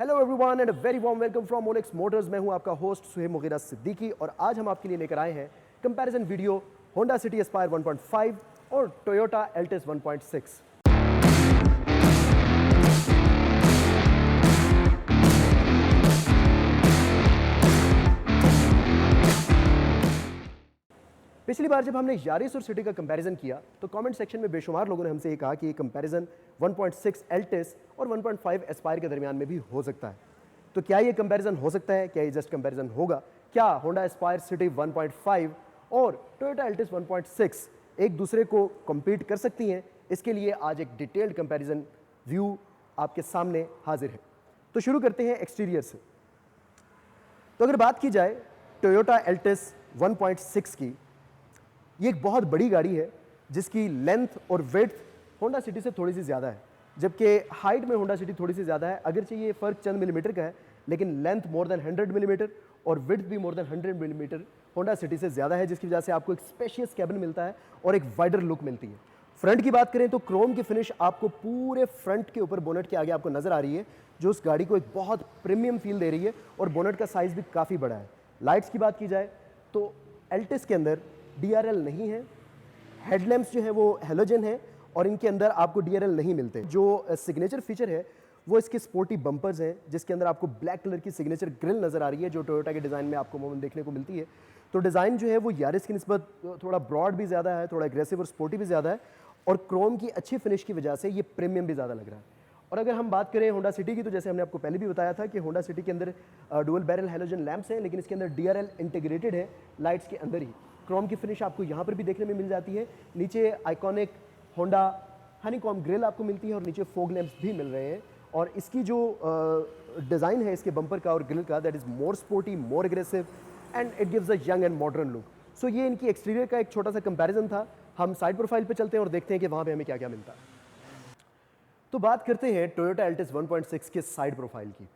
Hello everyone and a very warm welcome from OLX Motors. मैं हूं आपका host Suhaib Mughira Siddiqui और आज हम आपके लिए लेकर आए हैं comparison video Honda city Aspire 1.5 और टोयोटा एल्टिस 1.6। पिछली बार जब हमने यारिस और सिटी का कंपैरिजन किया तो कमेंट सेक्शन में बेशुमार लोगों ने हमसे ये कहा कि ये कंपैरिजन 1.6 एल्टिस और 1.5 एस्पायर के दरमियान में भी हो सकता है। तो क्या ये कंपैरिजन हो सकता है? क्या ये जस्ट कंपैरिजन होगा? क्या होंडा एस्पायर सिटी 1.5 और टोयोटा एल्टिस 1.6 एक दूसरे को कम्पीट कर सकती हैं? इसके लिए आज एक डिटेल्ड कंपैरिजन व्यू आपके सामने हाजिर है। तो शुरू करते हैं एक्सटीरियर से। तो अगर बात की जाए टोयोटा एल्टिस 1.6 की, ये एक बहुत बड़ी गाड़ी है जिसकी लेंथ और विड्थ होंडा सिटी से थोड़ी सी ज़्यादा है, जबकि हाइट में होंडा सिटी थोड़ी सी ज़्यादा है। अगरचे ये फ़र्क चंद मिलीमीटर का है, लेकिन लेंथ मोर देन 100 मिलीमीटर और विड्थ भी more than 100 millimetre Honda city से ज़्यादा है, जिसकी वजह से आपको एक स्पेशियस कैबिन मिलता है और एक वाइडर लुक मिलती है। फ्रंट की बात करें तो क्रोम की फिनिश आपको पूरे फ्रंट के ऊपर बोनेट के आगे आपको नज़र आ रही है, जो उस गाड़ी को एक बहुत प्रीमियम फील दे रही है और बोनेट का साइज़ भी काफ़ी बड़ा है। लाइट्स की बात की जाए तो एल्टिस के अंदर DRL नहीं है, हेडलैम्प्स जो है वो हेलोजन है और इनके अंदर आपको DRL नहीं मिलते। जो सिग्नेचर फीचर है वो इसके स्पोर्टी बम्पर्स हैं, जिसके अंदर आपको ब्लैक कलर की सिग्नेचर ग्रिल नज़र आ रही है, जो टोयोटा के डिज़ाइन में आपको मोमेंट देखने को मिलती है। तो डिज़ाइन जो है वो यारिस की निस्बत थोड़ा ब्रॉड भी ज़्यादा है, थोड़ा एग्रेसिव और स्पोर्टी भी ज़्यादा है, और क्रोम की अच्छी फिनिश की वजह से ये प्रीमियम भी ज़्यादा लग रहा है। और अगर हम बात करें होंडा सिटी की, तो जैसे हमने आपको पहले भी बताया था कि होंडा सिटी के अंदर डुअल बैरल हेलोजन लैंप्स हैं, लेकिन इसके अंदर DRL इंटीग्रेटेड है लाइट्स के अंदर ही। क्रोम की फिनिश आपको यहाँ पर भी देखने में मिल जाती है। नीचे आइकॉनिक होंडा हनीकॉम ग्रिल आपको मिलती है और नीचे फोग लैंप्स भी मिल रहे हैं। और इसकी जो डिज़ाइन है इसके बम्पर का और ग्रिल का, that is more sporty, more aggressive and it gives a young and modern look. So ये इनकी एक्सटीरियर का एक छोटा सा कंपैरिजन था। हम साइड प्रोफाइल पे चलते हैं और देखते हैं कि वहाँ पे हमें क्या क्या मिलता है। तो बात करते हैं टोयोटा एल्टिस 1.6 के साइड प्रोफाइल की।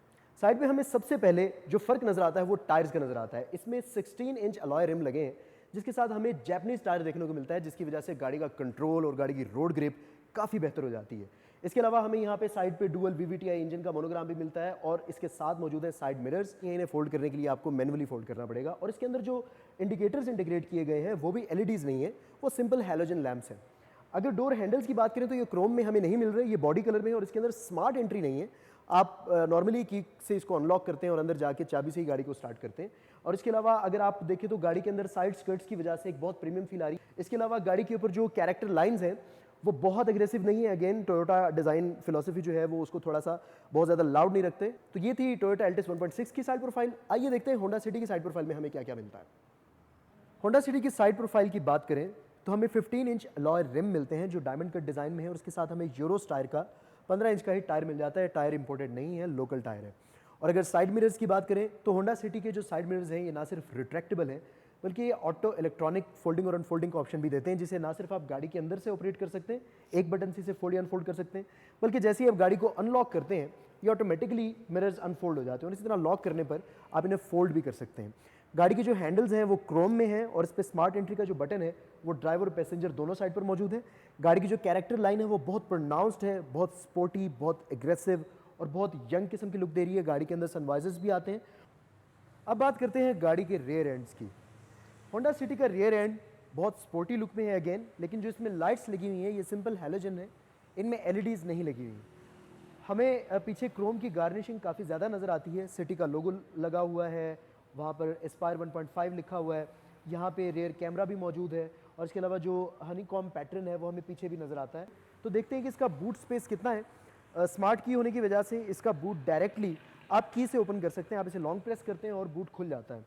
साइड पे हमें सबसे पहले जो फर्क नजर आता है वो टायर्स का नजर आता है। इसमें 16 इंच अलॉय रिम लगे हैं, जिसके साथ हमें जैपनीज टायर देखने को मिलता है, जिसकी वजह से गाड़ी का कंट्रोल और गाड़ी की रोड ग्रिप काफ़ी बेहतर हो जाती है। इसके अलावा हमें यहाँ पे साइड पे डुअल VVTi इंजन का मोनोग्राम भी मिलता है और इसके साथ मौजूद है साइड मिरर्स। इन्हें फोल्ड करने के लिए आपको मैनुअली फोल्ड करना पड़ेगा। और इसके अंदर जो इंडिकेटर्स इंटीग्रेट किए गए हैं वो भी LEDs नहीं है, वो सिंपल हैलोजन लैंप्स हैं। अगर डोर हैंडल्स की बात करें तो ये क्रोम में हमें नहीं मिल रहे, ये बॉडी कलर में है और इसके अंदर स्मार्ट एंट्री नहीं है। आप नॉर्मली की से इसको अनलॉक करते हैं और अंदर जाके चाबी से ही गाड़ी को स्टार्ट करते हैं। और इसके अलावा अगर आप देखें तो गाड़ी के अंदर साइड स्कर्ट्स की वजह से एक बहुत प्रीमियम फील आ रही है। इसके अलावा गाड़ी के ऊपर जो कैरेक्टर लाइंस हैं वो बहुत एग्रेसिव नहीं है। अगेन टोयोटा डिज़ाइन फिलोसफी जो है वो उसको थोड़ा सा बहुत ज़्यादा लाउड नहीं रखते। तो ये थी टोयोटा एल्टिस 1.6 की साइड प्रोफाइल। आइए देखते हैं होंडा सिटी की साइड प्रोफाइल में हमें क्या क्या मिलता है। होंडा सिटी की साइड प्रोफाइल की बात करें तो हमें 15 इंच अलॉय रिम मिलते हैं जो डायमंड कट डिज़ाइन में है, और उसके साथ हमें यूरोस टायर का 15 इंच का ही टायर मिल जाता है। टायर इंपोर्टेड नहीं है, लोकल टायर है। और अगर साइड मिरर्स की बात करें तो होंडा सिटी के जो साइड मिरर्स हैं ये ना सिर्फ रिट्रैक्टेबल हैं, बल्कि ये ऑटो इलेक्ट्रॉनिक फोल्डिंग और अनफोल्डिंग का ऑप्शन भी देते हैं, जिसे ना सिर्फ आप गाड़ी के अंदर से ऑपरेट कर सकते हैं, एक बटन से इसे फोल्ड या अनफोल्ड कर सकते हैं, बल्कि जैसे ही आप गाड़ी को अनलॉक करते हैं ये ऑटोमेटिकली मिरर्स अनफोल्ड हो जाते हैं और इसी तरह लॉक करने पर आप इन्हें फोल्ड भी कर सकते हैं। गाड़ी के जो हैंडल्स हैं वो क्रोम में हैं और इस पर स्मार्ट एंट्री का जो बटन है वो ड्राइवर और पैसेंजर दोनों साइड पर मौजूद है। गाड़ी की जो कैरेक्टर लाइन है वो बहुत प्रोनाउंस्ड है, बहुत स्पोर्टी, बहुत एग्रेसिव और बहुत यंग किस्म की लुक दे रही है। गाड़ी के अंदर सनवाइजर्स भी आते हैं। अब बात करते हैं गाड़ी के रियर एंड्स की। होंडा सिटी का रियर एंड बहुत स्पोर्टी लुक में है अगेन, लेकिन जो इसमें लाइट्स लगी हुई हैं ये सिंपल हैलोजन है, इनमें LEDs नहीं लगी हुई। हमें पीछे क्रोम की गार्निशिंग काफ़ी ज़्यादा नज़र आती है। सिटी का लोगो लगा हुआ है, वहाँ पर एस्पायर 1.5 लिखा हुआ है, यहाँ पे रियर कैमरा भी मौजूद है और इसके अलावा जो हनीकॉम पैटर्न है वो हमें पीछे भी नज़र आता है। तो देखते हैं कि इसका बूट स्पेस कितना है। स्मार्ट की होने की वजह से इसका बूट डायरेक्टली आप की से ओपन कर सकते हैं। आप इसे लॉन्ग प्रेस करते हैं और बूट खुल जाता है।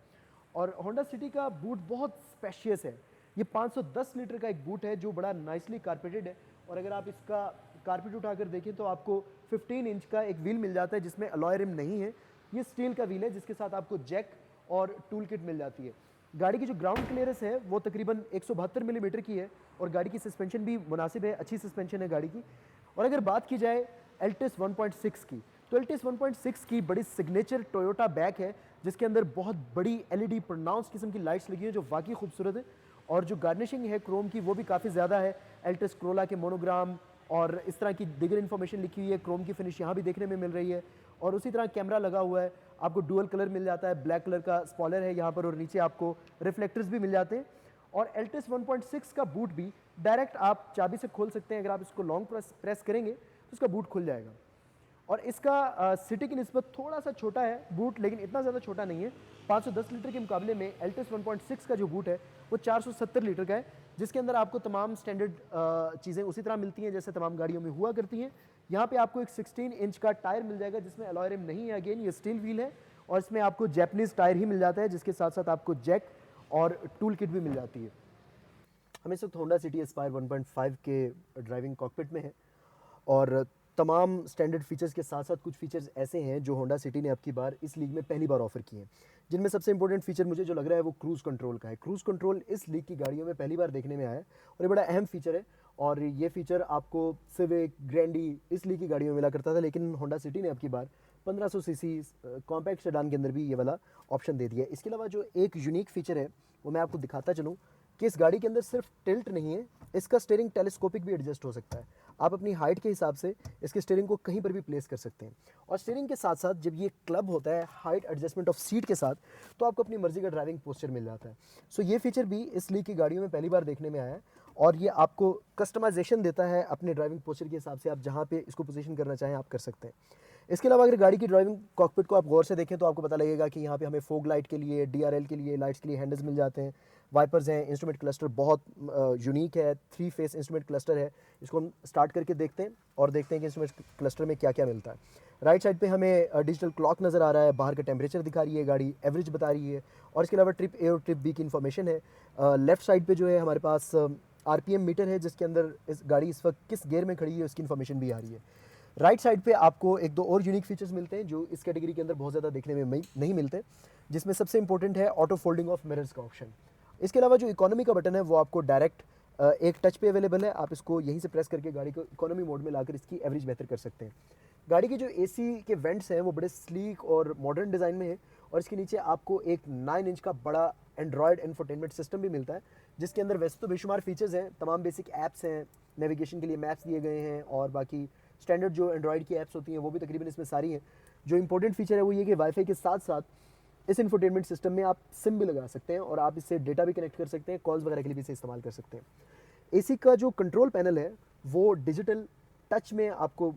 और होंडा सिटी का बूट बहुत स्पेशियस है। ये 510 लीटर का एक बूट है जो बड़ा नाइसली कारपेटेड है। और अगर आप इसका कारपेट उठाकर देखें तो आपको 15 इंच का एक व्हील मिल जाता है जिसमें अलॉय रिम नहीं है। ये स्टील का व्हील है जिसके साथ आपको जैक और टूल किट मिल जाती है। गाड़ी की जो ग्राउंड क्लियरेंस है वो तकरीबन 172 मिलीमीटर की है और गाड़ी की सस्पेंशन भी मुनासिब है, अच्छी सस्पेंशन है गाड़ी की। और अगर बात की जाए एल्टिस 1.6 की, तो एल्टिस 1.6 की बड़ी सिग्नेचर टोयोटा बैक है जिसके अंदर बहुत बड़ी LED प्रोनाउंस किस्म की लाइट्स लगी हैं जो वाकई खूबसूरत है। और जो गार्निशिंग है क्रोम की वो भी काफ़ी ज़्यादा है। एल्टिस क्रोला के मोनोग्राम और इस तरह की दिगर इन्फॉर्मेशन लिखी हुई है। क्रोम की फिनिश यहाँ भी देखने में मिल रही है और उसी तरह कैमरा लगा हुआ है, आपको डुअल कलर मिल जाता है, ब्लैक कलर का स्पॉइलर है यहाँ पर और नीचे आपको रिफ्लेक्टर्स भी मिल जाते हैं। और एल्टिस 1.6 का बूट भी डायरेक्ट आप चाबी से खोल सकते हैं। अगर आप इसको लॉन्ग प्रेस करेंगे तो इसका बूट खुल जाएगा। और इसका सिटी की निस्बत थोड़ा सा छोटा है बूट, लेकिन इतना ज़्यादा छोटा नहीं है। 510 लीटर के मुकाबले में एल्टिस 1.6 का जो बूट है वो 470 लीटर का है, जिसके अंदर आपको तमाम स्टैंडर्ड चीज़ें उसी तरह मिलती हैं जैसे तमाम गाड़ियों में हुआ करती हैं। यहाँ पे आपको एक 16 इंच का टायर मिल जाएगा जिसमें अलॉय रिम नहीं है, अगेन ये स्टील व्हील है। और इसमें आपको जैपनीज़ टायर ही मिल जाता है, जिसके साथ साथ आपको जैक और टूल किट भी मिल जाती है। हम इस वक्त होंडा सिटी एस्पायर 1.5 के ड्राइविंग कॉकपिट में है और तमाम स्टैंडर्ड फीचर्स के साथ साथ कुछ फीचर्स ऐसे हैं जो होंडा सिटी ने अब की बार इस लीग में पहली बार ऑफर किए हैं, जिनमें सबसे इंपॉर्टेंट फीचर मुझे जो लग रहा है वो क्रूज़ कंट्रोल का है। क्रूज़ कंट्रोल इस लीग की गाड़ियों में पहली बार देखने में आया है और ये बड़ा अहम फीचर है। और ये फीचर आपको सिविक, ग्रैंडी इस लीग की गाड़ियों में मिला करता था, लेकिन होंडा सिटी ने अब की बार 1500 सीसी कॉम्पैक्ट सेडान के अंदर भी ये वाला ऑप्शन दे दिया है। इसके अलावा जो एक यूनिक फीचर है वो मैं आपको दिखाता चलूँ कि इस गाड़ी के अंदर सिर्फ टिल्ट नहीं है, इसका स्टीयरिंग टेलीस्कोपिक भी एडजस्ट हो सकता है। आप अपनी हाइट के हिसाब से इसके स्टीयरिंग को कहीं पर भी प्लेस कर सकते हैं। और स्टीयरिंग के साथ साथ जब ये क्लब होता है हाइट एडजस्टमेंट ऑफ सीट के साथ, तो आपको अपनी मर्जी का ड्राइविंग पोस्चर मिल जाता है। सो ये फीचर भी इस लीग की गाड़ियों में पहली बार देखने में आया है और ये आपको कस्टमाइजेशन देता है अपने ड्राइविंग पोस्चर के हिसाब से। आप जहाँ पे इसको पोजीशन करना चाहें आप कर सकते हैं। इसके अलावा अगर गाड़ी की ड्राइविंग कॉकपिट को आप गौर से देखें तो आपको पता लगेगा कि यहाँ पे हमें फोग लाइट के लिए, DRL के लिए, लाइट्स के लिए हैंडल्स मिल जाते हैं, वाइपर्स हैं, इंस्ट्रूमेंट क्लस्टर बहुत यूनिक है, 3 फेस इंस्ट्रूमेंट क्लस्टर है। इसको हम स्टार्ट करके देखते हैं और देखते हैं कि इंस्ट्रूमेंट क्लस्टर में क्या क्या मिलता है। राइट साइड पे हमें डिजिटल क्लॉक नज़र आ रहा है, बाहर का टेम्परेचर दिखा रही है गाड़ी, एवरेज बता रही है और इसके अलावा ट्रिप ए और ट्रिप बी की इन्फॉर्मेशन है। लेफ्ट साइड पर जो है हमारे पास RPM मीटर है, जिसके अंदर इस गाड़ी इस वक्त किस गियर में खड़ी है उसकी इन्फॉर्मेशन भी आ रही है। राइट साइड पे आपको एक दो और यूनिक फीचर्स मिलते हैं जो इस कैटेगरी के अंदर बहुत ज़्यादा देखने में नहीं मिलते, जिसमें सबसे इंपॉर्टेंट है ऑटो फोल्डिंग ऑफ मिरर्स का ऑप्शन। इसके अलावा जो इकोनॉमी का बटन है वो आपको डायरेक्ट एक टच पे अवेलेबल है। आप इसको यहीं से प्रेस करके गाड़ी को इकोनॉमी मोड में लाकर इसकी एवरेज बेहतर कर सकते हैं। गाड़ी की जो AC के वेंट्स हैं वो बड़े स्लीक और मॉडर्न डिज़ाइन में है और इसके नीचे आपको एक 9 इंच का बड़ा एंड्रॉयड इंफोटेनमेंट सिस्टम भी मिलता है, जिसके अंदर वैसे तो बेशुमार फीचर्स हैं, तमाम बेसिक ऐप्स हैं, नेविगेशन के लिए मैप्स दिए गए हैं और बाकी स्टैंडर्ड जो एंड्रॉयड की ऐप्स होती हैं वो भी तकरीबन इसमें सारी हैं। जो इंपॉर्टेंट फीचर है वो ये कि वाईफाई के साथ साथ इस इंफोटेनमेंट सिस्टम में आप सिम भी लगा सकते हैं और आप इससे डेटा भी कनेक्ट कर सकते हैं, कॉल्स वगैरह के लिए भी इसे इस्तेमाल कर सकते हैं। AC का जो कंट्रोल पैनल है वो डिजिटल टच में आपको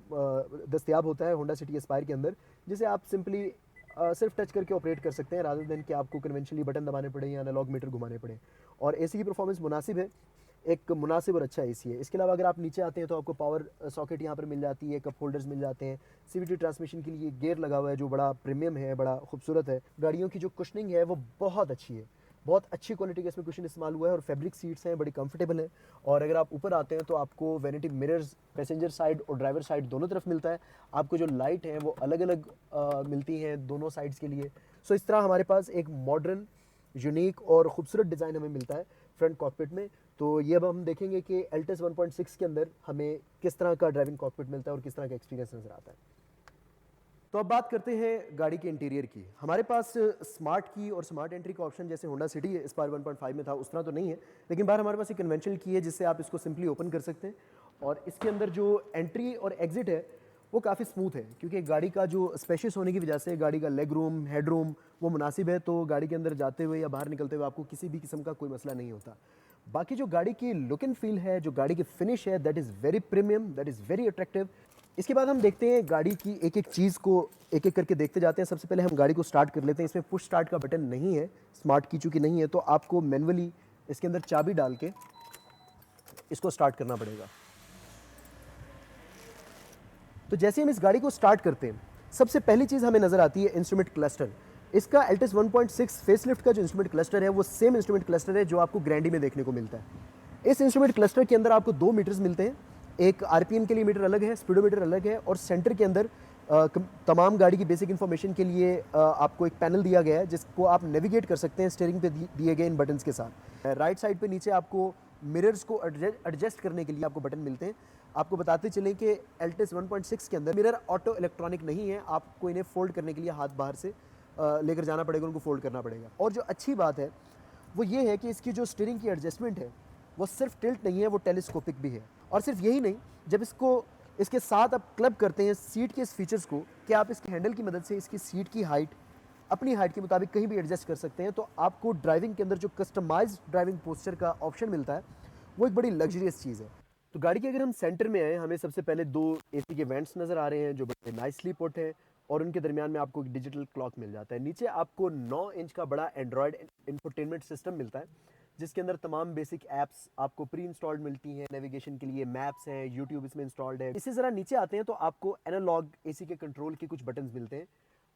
दस्तयाब होता है होंडा सिटी एस्पायर के अंदर, जिसे आप सिंपली सिर्फ टच करके ऑपरेट कर सकते हैं रादर देन कि आपको कन्वेंशनली बटन दबाने पड़े या एनालॉग मीटर घुमाने पड़े। और AC की परफॉर्मेंस मुनासिब है, एक मुनासिब और अच्छा AC है। इसके अलावा अगर आप नीचे आते हैं तो आपको पावर सॉकेट यहाँ पर मिल जाती है, कप होल्डर्स मिल जाते हैं, CVT ट्रांसमिशन के लिए गियर लगा हुआ है जो बड़ा प्रीमियम है, बड़ा खूबसूरत है। गाड़ियों की जो कुशनिंग है वो बहुत अच्छी है, बहुत अच्छी क्वालिटी का इसमें कुशन इस्तेमाल हुआ है और फैब्रिक सीट्स हैं, बड़ी कंफर्टेबल है। और अगर आप ऊपर आते हैं तो आपको वैनिटी मिरर्स पैसेंजर साइड और ड्राइवर साइड दोनों तरफ मिलता है। आपको जो लाइट है वो अलग अलग मिलती हैं दोनों साइड्स के लिए। सो इस तरह हमारे पास एक मॉडर्न, यूनिक और ख़ूबसूरत डिज़ाइन हमें मिलता है फ्रंट कॉकपिट में। तो ये अब हम देखेंगे कि एल्टिस 1.6 के अंदर हमें किस तरह का ड्राइविंग कॉकपिट मिलता है और किस तरह का एक्सपीरियंस नज़र आता है। तो अब बात करते हैं गाड़ी के इंटीरियर की। हमारे पास स्मार्ट की और स्मार्ट एंट्री का ऑप्शन जैसे होंडा सिटी एस्पायर 1.5 में था उस तरह तो नहीं है, लेकिन बाहर हमारे पास एक कन्वेंशनल की है जिससे आप इसको सिंपली ओपन कर सकते हैं और इसके अंदर जो एंट्री और एग्जिट है वो काफ़ी स्मूथ है, क्योंकि गाड़ी का जो स्पेशियस होने की वजह से गाड़ी का लेग रूम, हेड रूम वो मुनासिब है, तो गाड़ी के अंदर जाते हुए या बाहर निकलते हुए आपको किसी भी किस्म का कोई मसला नहीं होता। बाकी जो गाड़ी की लुक एंड फील है, जो गाड़ी की फिनिश है, that is very premium, that is very attractive. इसके बाद हम देखते हैं गाड़ी की एक एक चीज़ को एक एक करके देखते जाते हैं। सबसे पहले हम गाड़ी को स्टार्ट कर लेते हैं। इसमें पुश स्टार्ट का बटन नहीं है, स्मार्ट की चूँकि नहीं है तो आपको मैनुअली इसके अंदर चाबी डाल के इसको स्टार्ट करना पड़ेगा। तो जैसे हम इस गाड़ी को स्टार्ट करते हैं सबसे पहली चीज़ हमें नज़र आती है इंस्ट्रूमेंट क्लस्टर। इसका एल्टिस 1.6 फेसलिफ्ट का जो इंस्ट्रूमेंट क्लस्टर है वो सेम इंस्ट्रूमेंट क्लस्टर है जो आपको ग्रैंडी में देखने को मिलता है। इस इंस्ट्रूमेंट क्लस्टर के अंदर आपको 2 मीटर्स मिलते हैं, एक RPM के लिए मीटर अलग है, स्पीडोमीटर अलग है और सेंटर के अंदर तमाम गाड़ी की बेसिक इन्फॉर्मेशन के लिए आपको एक पैनल दिया गया है जिसको आप नेविगेट कर सकते हैं स्टीयरिंग पे दिए गए इन बटन्स के साथ। राइट साइड पे नीचे आपको मिरर्स को एडजस्ट करने के लिए आपको बटन मिलते हैं। आपको बताते चलें कि एल्टिस 1.6 के अंदर मिरर ऑटो इलेक्ट्रॉनिक नहीं है, आपको इन्हें फोल्ड करने के लिए हाथ बाहर से लेकर जाना पड़ेगा, उनको फोल्ड करना पड़ेगा। और जो अच्छी बात है वो ये है कि इसकी जो स्टीयरिंग की एडजस्टमेंट है वो सिर्फ टिल्ट नहीं है, वो टेलीस्कोपिक भी है। और सिर्फ यही नहीं, जब इसको इसके साथ आप क्लब करते हैं सीट के इस फीचर्स को कि आप इसके हैंडल की मदद से इसकी सीट की हाइट अपनी हाइट के मुताबिक कहीं भी एडजस्ट कर सकते हैं। तो आपको ड्राइविंग के अंदर जो कस्टमाइज्ड ड्राइविंग पोस्चर का ऑप्शन मिलता है वो एक बड़ी लग्जरियस चीज़ है। तो गाड़ी के अगर हम सेंटर में आए, हमें सबसे पहले दो एसी के वेंट्स नज़र आ रहे हैं जो बड़े नाइसली पुट हैं, और उनके दरमियान में आपको एक डिजिटल क्लॉक मिल जाता है। नीचे आपको 9 इंच का बड़ा एंड्रॉयड इंफोटेनमेंट सिस्टम मिलता है जिसके अंदर तमाम बेसिक ऐप्स आपको प्री इंस्टॉल्ड मिलती हैं। नेविगेशन के लिए मैप्स हैं, यूट्यूब इसमें इंस्टॉल्ड है। इससे ज़रा नीचे आते हैं तो आपको एनालॉग एसी के कंट्रोल के कुछ बटन्स मिलते हैं।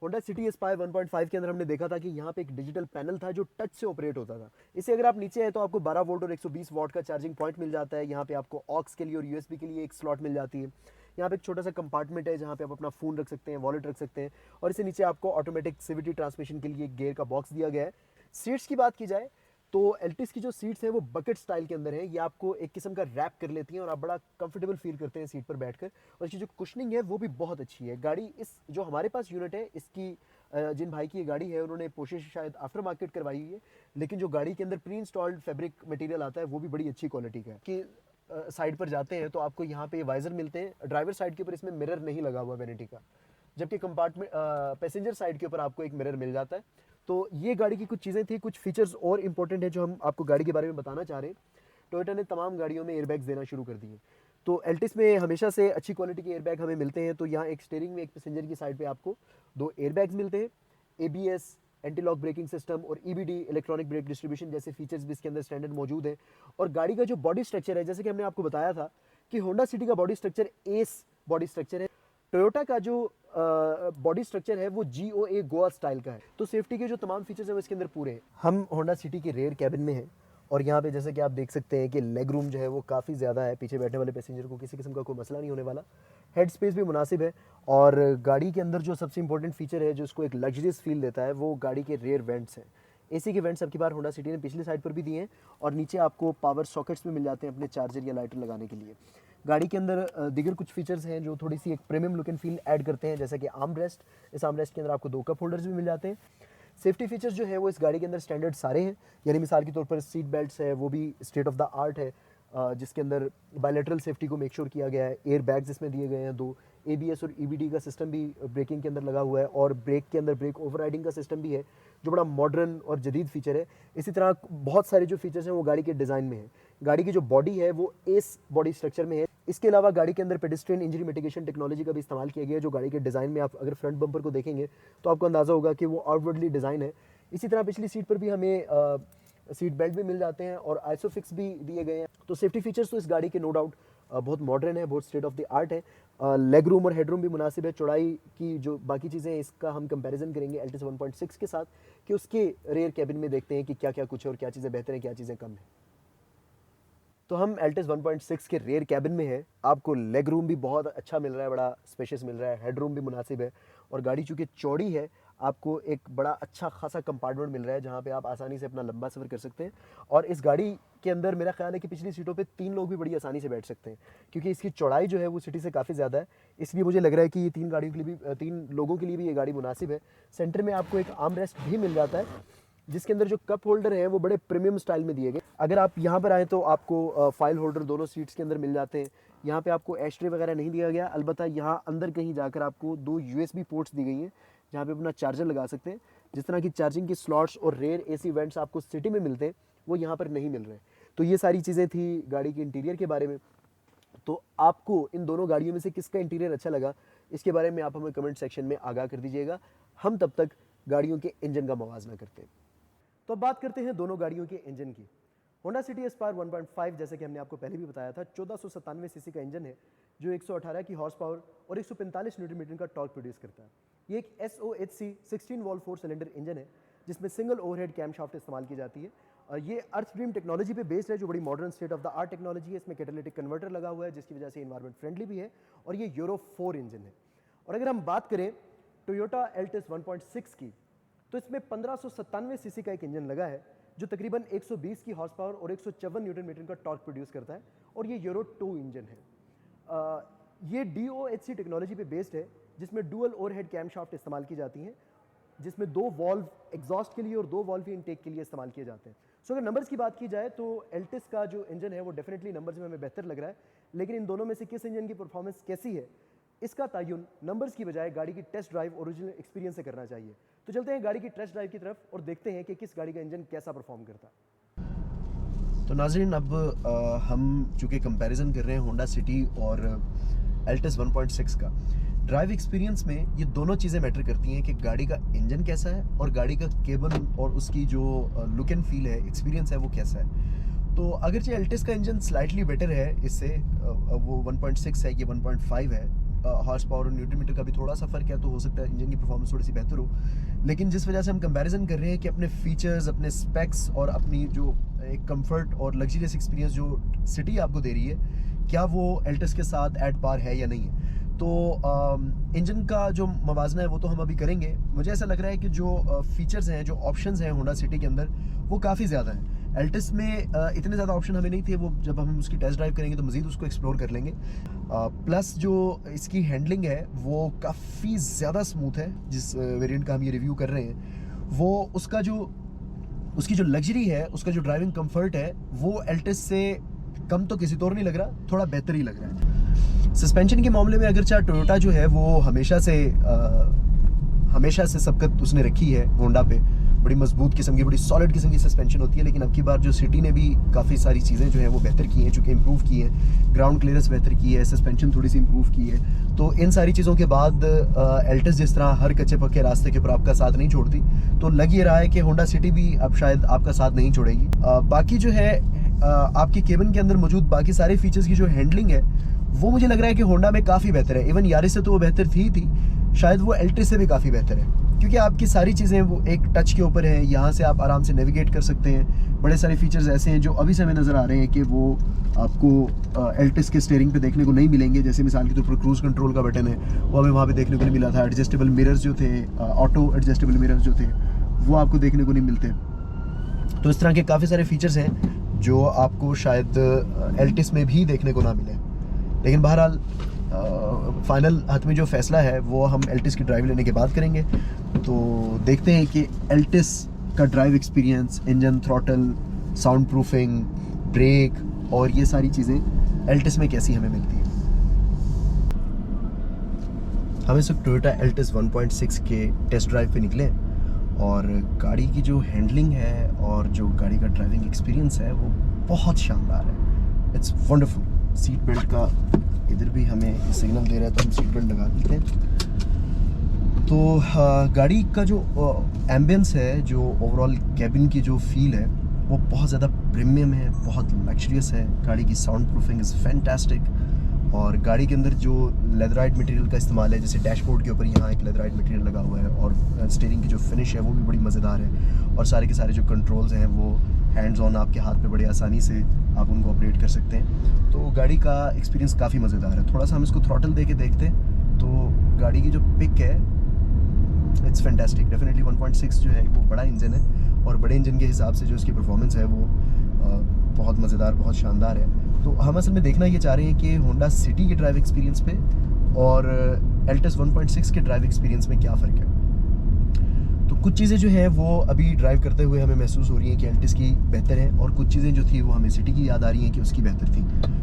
होंडा सिटी एस्पायर 1.5 के अंदर हमने देखा था कि यहाँ पे एक डिजिटल पैनल था जो टच से ऑपरेट होता था। इसे अगर आप नीचे आए तो आपको 12 वोल्ट और 120 वॉट का चार्जिंग पॉइंट मिल जाता है। यहाँ पे आपको ऑक्स के लिए और यूएसबी के लिए एक स्लॉट मिल जाती है। यहाँ पे एक छोटा सा कंपार्टमेंट है जहाँ पे आप अपना फ़ोन रख सकते हैं, वॉलेट रख सकते हैं, और इसे नीचे आपको ऑटोमेटिक सीवीटी ट्रांसमिशन के लिए गियर का बॉक्स दिया गया है। सीट्स की बात की जाए तो एल्टिस की जो सीट्स हैं वो बकेट स्टाइल के अंदर है। ये आपको एक किस्म का रैप कर लेती हैं और आप बड़ा कंफर्टेबल फील करते हैं सीट पर बैठकर, और इसकी जो कुशनिंग है वो भी बहुत अच्छी है। गाड़ी इस जो हमारे पास यूनिट है इसकी जिन भाई की ये गाड़ी है उन्होंने पोशे से शायद आफ्टर मार्केट करवाई हुई है, लेकिन जो गाड़ी के अंदर प्री इंस्टॉल्ड फैब्रिक मटेरियल आता है वो भी बड़ी अच्छी क्वालिटी का है। कि साइड पर जाते हैं तो आपको यहाँ पे वाइजर मिलते हैं। ड्राइवर साइड के ऊपर इसमें मिरर नहीं लगा हुआ वैनिटी का, जबकि कंपार्टमेंट पैसेंजर साइड के ऊपर आपको एक मिरर मिल जाता है। तो ये गाड़ी की कुछ चीज़ें थी, कुछ फीचर्स और इंपॉर्टेंट है जो हम आपको गाड़ी के बारे में बताना चाह रहे हैं। टोयोटा ने तमाम गाड़ियों में एयरबैग्स देना शुरू कर दिए। तो एल्टिस में हमेशा से अच्छी क्वालिटी के एयरबैग हमें मिलते हैं। तो यहाँ एक स्टीयरिंग में एक पैसेंजर की साइड पे आपको दो एयरबैग्स मिलते हैं। ABS, anti lock braking system और ईबीडी इलेक्ट्रॉनिक ब्रेक डिस्ट्रीब्यूशन जैसे फीचर्स भी इसके अंदर स्टैंडर्ड मौजूद है। और गाड़ी का जो बॉडी स्ट्रक्चर है, जैसे कि हमने आपको बताया था कि होंडा सिटी का body structure S body structure है, टोयोटा का जो बॉडी स्ट्रक्चर है वो GOA गोआ स्टाइल का है। तो सेफ्टी के जो तमाम फीचर्स हैं वो इसके अंदर पूरे हैं। हम होंडा सिटी के रेयर कैबिन में हैं और यहाँ पे जैसे कि आप देख सकते हैं कि लेग रूम जो है वो काफ़ी ज़्यादा है। पीछे बैठने वाले पैसेंजर को किसी किस्म का कोई मसला नहीं होने वाला। हेड स्पेस भी मुनासिब है। और गाड़ी के अंदर जो सबसे इंपॉर्टेंट फीचर है जो इसको एक लग्जरियस फील देता है वो गाड़ी के रेयर वेंट्स हैं। एसी के वेंट्स अब की बार होंडा सिटी ने पिछली साइड पर भी दिए हैं, और नीचे आपको पावर सॉकेट्स भी मिल जाते हैं अपने चार्जर या लाइटर लगाने के लिए। गाड़ी के अंदर दीगर कुछ फीचर्स हैं जो थोड़ी सी एक premium look and feel add करते हैं, जैसे कि आर्म रेस्ट। इस आर्म रेस्ट के अंदर आपको 2 कप होल्डर्स भी मिल जाते हैं। सेफ्टी फीचर्स जो है वो इस गाड़ी के अंदर स्टैंडर्ड सारे हैं, यानी मिसाल के तौर पर सीट बेल्ट्स है वो भी स्टेट ऑफ द आर्ट है, जिसके अंदर बायलैटरल सेफ्टी को मेक श्योर किया गया है। एयर बैग्स इसमें दिए गए हैं 2। ABS और EBD का सिस्टम भी ब्रेकिंग के अंदर लगा हुआ है, और ब्रेक के अंदर ब्रेक ओवरराइडिंग का सिस्टम भी है जो बड़ा मॉडर्न और जदीद फीचर है। इसी तरह बहुत सारे जो फीचर्स हैं वो गाड़ी के डिज़ाइन में है। गाड़ी की जो बॉडी है वो एस बॉडी स्ट्रक्चर में है। इसके अलावा गाड़ी के अंदर पेडेस्ट्रियन इंजरी मिटिगेशन टेक्नोलॉजी का भी इस्तेमाल किया गया है, जो गाड़ी के डिज़ाइन में आप अगर फ्रंट बम्पर को देखेंगे तो आपको अंदाज़ा होगा कि वो आउटवर्डली डिज़ाइन है। इसी तरह पिछली सीट पर भी हमें सीट बेल्ट भी मिल जाते हैं और आइसोफिक्स भी दिए गए हैं। तो सेफ्टी फीचर्स तो इस गाड़ी के नो डाउट बहुत मॉडर्न है, बहुत स्टेट ऑफ द आर्ट है। लेग रूम और हेड रूम भी मुनासिब है। चौड़ाई की जो बाकी चीज़ें हैं इसका हम कंपैरिजन करेंगे एल्टिस 1.6 के साथ कि उसके रेयर कैबिन में देखते हैं कि क्या क्या कुछ है और क्या चीज़ें बेहतर हैं, क्या चीज़ें कम हैं। तो हम एल्टिस 1.6 के रेयर कैबिन में है। आपको लेग रूम भी बहुत अच्छा मिल रहा है, बड़ा स्पेशियस मिल रहा है। हेड रूम भी मुनासिब है, और गाड़ी चूँकि चौड़ी है आपको एक बड़ा अच्छा खासा कंपार्टमेंट मिल रहा है जहाँ पे आप आसानी से अपना लंबा सफ़र कर सकते हैं। और इस गाड़ी के अंदर मेरा ख्याल है कि पिछली सीटों पे 3 लोग भी बड़ी आसानी से बैठ सकते हैं, क्योंकि इसकी चौड़ाई जो है वो सिटी से काफ़ी ज़्यादा है। इसलिए मुझे लग रहा है कि ये 3 गाड़ियों के लिए भी 3 लोगों के लिए भी ये गाड़ी मुनासिब है। सेंटर में आपको एक आर्म रेस्ट भी मिल जाता है, जिसके अंदर जो कप होल्डर है वो बड़े प्रीमियम स्टाइल में दिए गए। अगर आप यहाँ पर आए तो आपको फाइल होल्डर दोनों सीट्स के अंदर मिल जाते हैं। यहाँ पे आपको एस्ट्रे वगैरह नहीं दिया गया, अलबत्ता यहाँ अंदर कहीं जाकर आपको 2 USB पोर्ट्स दी गई हैं जहाँ पे अपना चार्जर लगा सकते हैं। जिस तरह की चार्जिंग की स्लॉट्स और रेयर AC वेंट्स आपको सिटी में मिलते हैं वो यहाँ पर नहीं मिल रहे। तो ये सारी चीज़ें थी गाड़ी के इंटीरियर के बारे में। तो आपको इन दोनों गाड़ियों में से किसका इंटीरियर अच्छा लगा, इसके बारे में आप हमें कमेंट सेक्शन में आगाह कर दीजिएगा। हम तब तक गाड़ियों के इंजन का मुवाजना करते हैं। तो अब बात करते हैं दोनों गाड़ियों के इंजन की। होंडा सिटी एस्पायर 1.5 जैसे कि हमने आपको पहले भी बताया था 1497 सीसी का इंजन है जो 118 की हॉर्स पावर और 145 न्यूटन मीटर का टॉर्क प्रोड्यूस करता है। ये एक SOHC 16 वॉल्व 4 सिलेंडर इंजन है जिसमें सिंगल ओवरहेड कैम शाफ्ट इस्तेमाल की जाती है। ये अर्थ ड्रीम टेक्नोलॉजी पे बेस्ड है जो बड़ी modern state of the art technology है। इसमें कैटालिटिक कन्वर्टर लगा हुआ है जिसकी वजह से इन्वायरमेंट फ्रेंडली भी है, और ये यूरो 4 इंजन है। और अगर हम बात करें टोयोटा एल्टिस 1.6 की, तो इसमें 1597 सीसी का एक इंजन लगा है जो तकरीबन 120 की हॉर्स पावर और 154 न्यूटन मीटर का टॉर्क प्रोड्यूस करता है, और ये यूरो 2 इंजन है। ये DOHC टेक्नोलॉजी पे बेस्ड है जिसमें डुअल ओवरहेड कैम शाफ्ट इस्तेमाल की जाती हैं, जिसमें 2 वॉल्व एग्जॉस्ट के लिए और 2 वॉल्व इनटेक के लिए इस्तेमाल किए जाते हैं। सो अगर नंबर्स की बात की जाए तो एल्टिस का जो इंजन है वो डेफिनेटली नंबर्स में हमें बेहतर लग रहा है, लेकिन इन दोनों में से किस इंजन की परफॉर्मेंस कैसी है, इसका तयन नंबर्स की बजाय गाड़ी की टेस्ट ड्राइव ओरिजिनल एक्सपीरियंस से करना चाहिए। तो चलते हैं गाड़ी की टेस्ट ड्राइव की तरफ और देखते हैं कि किस गाड़ी का इंजन कैसा परफॉर्म करता है। तो नाज़रीन, अब हम चूँकि कंपैरिजन कर रहे हैं होंडा सिटी और एल्टिस 1.6 का, ड्राइव एक्सपीरियंस में ये दोनों चीज़ें मैटर करती हैं कि गाड़ी का इंजन कैसा है और गाड़ी का केबन और उसकी जो लुक एंड फील है, एक्सपीरियंस है, वो कैसा है। तो अगरचे एल्टिस का इंजन स्लाइटली बेटर है इससे, वो 1.6 है, ये 1.5 है, हॉर्स पावर और न्यूटन मीटर का भी थोड़ा सा फर्क है, तो हो सकता है इंजन की परफॉर्मेंस थोड़ी सी बेहतर हो। लेकिन जिस वजह से हम कंपैरिजन कर रहे हैं कि अपने फीचर्स, अपने स्पेक्स और अपनी जो एक कंफर्ट और लग्जरियस एक्सपीरियंस जो सिटी आपको दे रही है, क्या वो एल्टिस के साथ एट पार है या नहीं है। तो इंजन का जो मवाजना है वो तो हम अभी करेंगे। मुझे ऐसा लग रहा है कि जो फीचर्स हैं, जो ऑप्शंस हैं होंडा सिटी के अंदर, वो काफ़ी ज़्यादा हैं। एल्टिस में इतने ज़्यादा ऑप्शन हमें नहीं थे, वो जब हम उसकी टेस्ट ड्राइव करेंगे तो मज़ीद उसको एक्सप्लोर कर लेंगे। प्लस जो इसकी हैंडलिंग है वो काफ़ी ज़्यादा स्मूथ है। जिस वेरिएंट का हम ये रिव्यू कर रहे हैं, वो उसकी जो लग्जरी है, उसका जो ड्राइविंग कंफर्ट है, वो एल्टिस से कम तो किसी तौर नहीं लग रहा, थोड़ा बेहतर ही लग रहा है। सस्पेंशन के मामले में अगरचे टोयोटा जो है वो हमेशा से सबकत उसने रखी है होंडा पे, बड़ी मजबूत किस्म की, बड़ी सॉलिड किस्म की सस्पेंशन होती है। लेकिन अब की बार जो सिटी ने भी काफ़ी सारी चीज़ें जो हैं वो बेहतर की हैं, चूँकि इम्प्रूव की हैं, ग्राउंड क्लियरेंस बेहतर की है, सस्पेंशन थोड़ी सी इम्प्रूव की है। तो इन सारी चीज़ों के बाद एल्टिस जिस तरह हर कच्चे पक्के रास्ते के ऊपर आपका साथ नहीं छोड़ती, तो लग ये रहा है कि होंडा सिटी भी अब शायद आपका साथ नहीं छोड़ेगी। बाकी जो है आपके केबिन के अंदर मौजूद बाकी सारे फीचर्स की जो हैंडलिंग है, वो मुझे लग रहा है कि होंडा में काफ़ी बेहतर है। इवन यारिस से तो वो बेहतर थी, शायद वो एल्टिस से भी काफ़ी बेहतर है, क्योंकि आपकी सारी चीज़ें वो एक टच के ऊपर हैं। यहाँ से आप आराम से नेविगेट कर सकते हैं। बड़े सारे फीचर्स ऐसे हैं जो अभी से हमें नज़र आ रहे हैं कि वो आपको एल्टिस के स्टीयरिंग पे देखने को नहीं मिलेंगे। जैसे मिसाल के तौर पर क्रूज़ कंट्रोल का बटन है, वो हमें वहाँ पे देखने को नहीं मिला था। एडजस्टेबल मिरर्स जो थे, ऑटो एडजस्टेबल मिरर्स जो थे, वो आपको देखने को नहीं मिलते। तो इस तरह के काफ़ी सारे फीचर्स हैं जो आपको शायद एल्टिस में भी देखने को ना मिले। लेकिन बहरहाल फाइनल हतमी जो फैसला है वो हम एल्टिस की ड्राइव लेने के बाद करेंगे। तो देखते हैं कि एल्टिस का drive experience, engine, throttle, sound proofing, brake और ये सारी चीज़ें एल्टिस में कैसी हमें मिलती है। हम इस वक्त टोयोटा एल्टिस 1.6 के टेस्ट ड्राइव पे निकले और गाड़ी की जो हैंडलिंग है और जो गाड़ी का ड्राइविंग एक्सपीरियंस है वो बहुत शानदार है। It's wonderful. सीट बेल्ट का इधर भी हमें सिग्नल दे रहा है तो हम सीट बेल्ट लगा लेते हैं। तो गाड़ी का जो एम्बियंस है, जो ओवरऑल कैबिन की जो फील है, वो बहुत ज़्यादा प्रीमियम है, बहुत लग्जरियस है। गाड़ी की साउंड प्रूफिंग इज़ फैंटास्टिक और गाड़ी के अंदर जो लेदराइट मटेरियल का इस्तेमाल है, जैसे डैशबोर्ड के ऊपर यहाँ एक लेदराइट मटेरियल लगा हुआ है और स्टीयरिंग की जो फिनिश है वो भी बड़ी मज़ेदार है। और सारे के सारे जो कंट्रोल्स हैं वो हैंड्स ऑन आपके हाथ पे बड़ी आसानी से आप उनको ऑपरेट कर सकते हैं। तो गाड़ी का एक्सपीरियंस काफ़ी मज़ेदार है। थोड़ा सा हम इसको थ्रॉटल दे के देखते हैं तो गाड़ी की जो पिक है, इट्स फैंटास्टिक। डेफिनेटली 1.6 जो है वो बड़ा इंजन है और बड़े इंजन के हिसाब से जो इसकी परफॉर्मेंस है वो बहुत मज़ेदार, बहुत शानदार है। तो हम असल में देखना ये चाह रहे हैं कि होंडा सिटी के ड्राइव एक्सपीरियंस पे और एल्टिस 1.6 के ड्राइव एक्सपीरियंस में क्या फ़र्क है। तो कुछ चीज़ें जो हैं वो अभी ड्राइव करते हुए हमें महसूस हो रही हैं कि एल्टिस की बेहतर है और कुछ चीज़ें जो थी वो हमें सिटी की याद आ रही हैं कि उसकी बेहतर थी।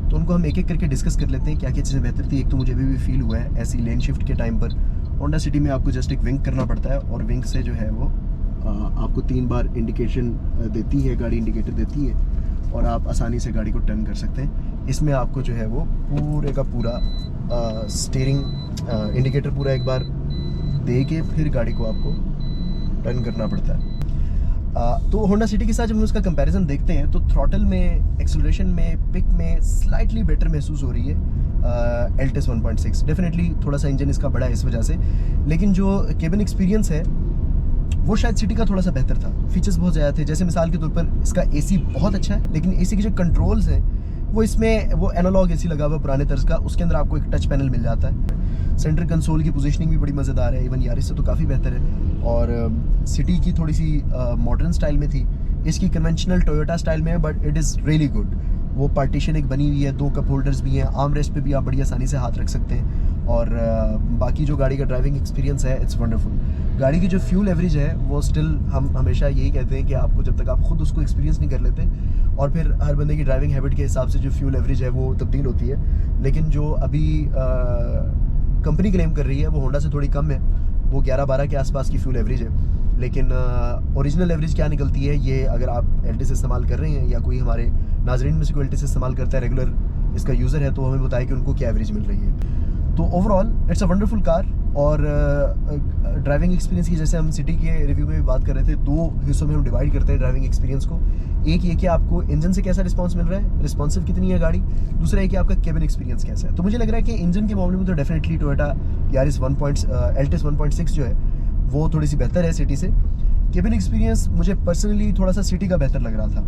तो उनको हम एक एक करके डिस्कस कर लेते हैं क्या क्या चीज़ें बेहतर थी। एक तो मुझे अभी भी फील हुआ है ऐसी लेन शिफ्ट के टाइम पर होंडा सिटी में आपको जस्ट एक विंक करना पड़ता है और विंक से जो है वो आपको 3 बार इंडिकेशन देती है, गाड़ी इंडिकेटर देती है और आप आसानी से गाड़ी को टर्न कर सकते हैं। इसमें आपको जो है वो पूरे का पूरा स्टीयरिंग इंडिकेटर पूरा एक बार दे के फिर गाड़ी को आपको टर्न करना पड़ता है। तो होंडा सिटी के साथ जब हम उसका कंपैरिजन देखते हैं तो थ्रॉटल में, एक्सेलरेशन में, पिक में स्लाइटली बेटर महसूस हो रही है एल्टिस 1.6। डेफिनेटली थोड़ा सा इंजन इसका बड़ा है इस वजह से, लेकिन जो केबिन एक्सपीरियंस है वो शायद सिटी का थोड़ा सा बेहतर था। फीचर्स बहुत ज़्यादा थे, जैसे मिसाल के तौर पर इसका एसी बहुत अच्छा है, लेकिन एसी के जो कंट्रोल्स हैं वो इसमें वो एनालॉग एसी लगा हुआ पुराने तर्ज का, उसके अंदर आपको एक टच पैनल मिल जाता है। सेंटर कंसोल की पोजीशनिंग भी बड़ी मज़ेदार है, इवन यारिस से तो काफ़ी बेहतर है। और सिटी की थोड़ी सी मॉडर्न स्टाइल में थी, इसकी कन्वेंशनल टोयोटा स्टाइल में है, but it is really good. वो पार्टीशन एक बनी हुई है, 2 कप होल्डर्स भी हैं, आर्म रेस्ट पे भी आप बड़ी आसानी से हाथ रख सकते हैं और बाकी जो गाड़ी का ड्राइविंग एक्सपीरियंस है इट्स वंडरफुल। गाड़ी की जो फ्यूल एवरेज है वो स्टिल हम हमेशा यही कहते हैं कि आपको जब तक आप खुद उसको एक्सपीरियंस नहीं कर लेते, और फिर हर बंदे की ड्राइविंग हैबिट के हिसाब से जो फ्यूल एवरेज है वो तब्दील होती है, लेकिन जो अभी कंपनी क्लेम कर रही है वो होंडा से थोड़ी कम है, वो 11-12 के आसपास की फ्यूल एवरेज है। लेकिन ओरिजिनल एवरेज क्या निकलती है, ये अगर आप एल्टिस इस्तेमाल कर रहे हैं या कोई हमारे नाजरीन में से कोई एल्टिस इस्तेमाल करता है, रेगुलर इसका यूज़र है, तो हमें बताए कि उनको क्या एवरेज मिल रही है। तो overall it's a wonderful car. और ड्राइविंग एक्सपीरियंस की, जैसे हम सिटी के रिव्यू में भी बात कर रहे थे, दो हिस्सों में हम डिवाइड करते हैं ड्राइविंग एक्सपीरियंस को। एक ये कि आपको इंजन से कैसा रिस्पांस मिल रहा है, रिस्पॉन्सिव कितनी है गाड़ी। दूसरा है कि आपका केबिन एक्सपीरियंस कैसा है। तो मुझे लग रहा है कि इंजन के मामले में तो डेफिनेटली टोयोटा यारिस एल्टिस 1.6 जो है वो थोड़ी सी बेहतर है सिटी से। केबिन एक्सपीरियंस मुझे पर्सनली थोड़ा सा सिटी का बेहतर लग रहा था।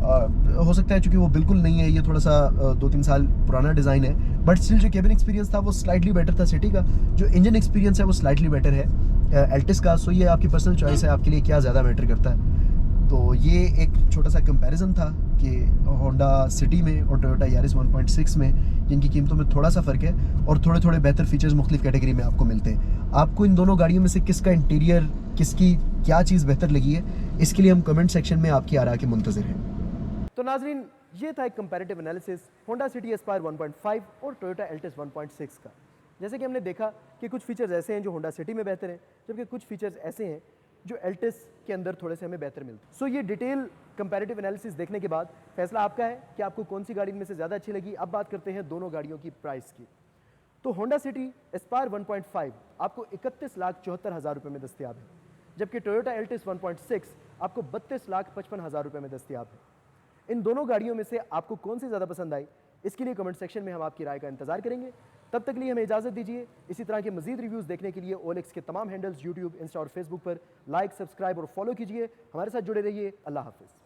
हो सकता है चूँकि वो बिल्कुल नहीं है, ये थोड़ा सा 2-3 साल पुराना डिज़ाइन है, बट स्टिल जो केबिन एक्सपीरियंस था वो स्लाइटली बेटर था सिटी का। जो इंजन एक्सपीरियंस है वो स्लाइटली बेटर है एल्टिस का। सो ये आपकी पर्सनल चॉइस है, आपके लिए क्या ज़्यादा मैटर करता है। तो ये एक छोटा सा कंपैरिजन था कि होंडा सिटी में और टोयोटा यारिस 1.6 में जिनकी कीमतों में थोड़ा सा फ़र्क है, और थोड़े थोड़े बेहतर फीचर्स मुख्तलिफ कैटेगरी में आपको मिलते हैं। आपको इन दोनों गाड़ियों में से किसका इंटीरियर, किसकी क्या चीज़ बेहतर लगी है, इसके लिए हम कमेंट सेक्शन में आपकी आरा के मुंतज़िर हैं। तो नाजरीन, ये था एक comparative analysis Honda city Aspire 1.5 और टोयोटा एल्टिस 1.6 का। जैसे कि हमने देखा कि कुछ फीचर्स ऐसे हैं जो होंडा सिटी में बेहतर हैं, जबकि कुछ फीचर्स ऐसे हैं जो एल्टिस के अंदर थोड़े से हमें बेहतर मिलते हैं। सो ये डिटेल कंपैरेटिव एनालिसिस देखने के बाद फैसला आपका है कि आपको कौन सी गाड़ी में से ज़्यादा अच्छी लगी। अब बात करते हैं दोनों गाड़ियों की प्राइस की। तो होंडा सिटी एस्पायर 1.5 आपको 31,74,000 रुपये में दस्तियाब है, जबकि टोयोटा एल्टिस 1.6 आपको 32,55,000 रुपये में दस्तियाब है। इन दोनों गाड़ियों में से आपको कौन सी ज़्यादा पसंद आई, इसके लिए कमेंट सेक्शन में हम आपकी राय का इंतजार करेंगे। तब तक के लिए हमें इजाज़त दीजिए। इसी तरह के मजीद रिव्यूज़ देखने के लिए OLX के तमाम हैंडल्स यूट्यूब, इंस्टा और फेसबुक पर लाइक, सब्सक्राइब और फॉलो कीजिए। हमारे साथ जुड़े रहिए। अल्लाह हाफिज़।